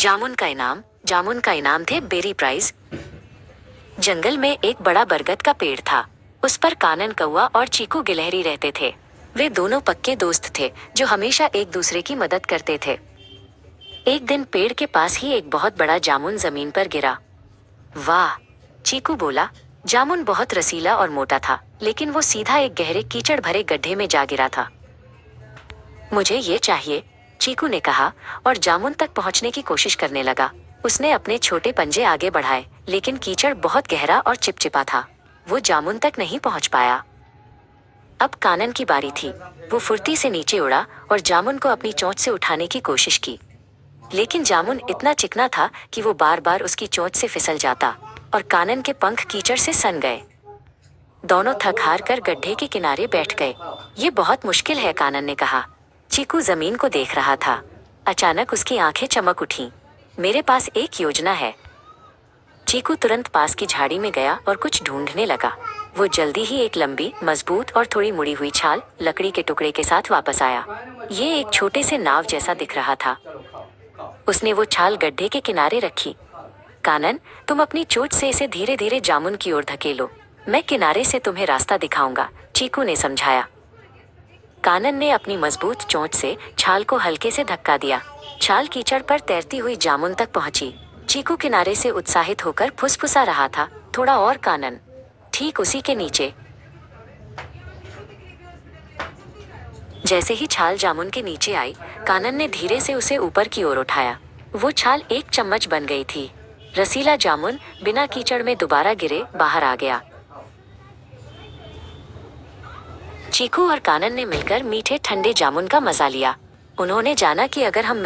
जामुन का इनाम थे बेरी प्राइज। जंगल में एक बड़ा बरगद का पेड़ था। उस पर कानन कौवा और चीकू गिलहरी रहते थे। वे दोनों पक्के दोस्त थे जो हमेशा एक दूसरे की मदद करते थे। एक दिन पेड़ के पास ही एक बहुत बड़ा जामुन जमीन पर गिरा। वाह, चीकू बोला। जामुन बहुत रसीला और मोटा था, लेकिन वो सीधा एक गहरे कीचड़ भरे गड्ढे में जा गिरा था। मुझे ये चाहिए, चीकू ने कहा और जामुन तक पहुंचने की कोशिश करने लगा। उसने अपने छोटे पंजे आगे बढ़ाए, लेकिन कीचड़ बहुत गहरा और चिपचिपा था। वो जामुन तक नहीं पहुंच पाया। अब कानन की बारी थी। वो फुर्ती से नीचे उड़ा और जामुन को अपनी चोंच से उठाने की कोशिश की, लेकिन जामुन इतना चिकना था कि वो बार बार उसकी चोंच से फिसल जाता और कानन के पंख कीचड़ से सन गए। दोनों थक हार कर गड्ढे के किनारे बैठ गए। ये बहुत मुश्किल है, कानन ने कहा। चीकू जमीन को देख रहा था। अचानक उसकी आंखें चमक उठीं। मेरे पास एक योजना है। चीकू तुरंत पास की झाड़ी में गया और कुछ ढूंढने लगा। वो जल्दी ही एक लंबी, मजबूत और थोड़ी मुड़ी हुई छाल, लकड़ी के टुकड़े के साथ वापस आया। ये एक छोटे से नाव जैसा दिख रहा था। उसने वो छाल गड्ढे के किनारे रखी। कानन, तुम अपनी चोंच से इसे धीरे धीरे जामुन की ओर धकेलो। मैं किनारे से तुम्हें रास्ता दिखाऊंगा, चीकू ने समझाया। कानन ने अपनी मजबूत चोंच से छाल को हल्के से धक्का दिया। छाल कीचड़ पर तैरती हुई जामुन तक पहुंची। चीकू किनारे से उत्साहित होकर फुसफुसा रहा था, थोड़ा और कानन। ठीक उसी के नीचे। जैसे ही छाल जामुन के नीचे आई, कानन ने धीरे से उसे ऊपर की ओर उठाया। वो छाल एक चम्मच बन गई थी। रसीला जामुन बिना कीचड़ में दोबारा गिरे बाहर आ गया। चीकू और कानन ने मिलकर मीठे ठंडे जामुन का मजा लिया। उन्होंने जाना कि अगर हम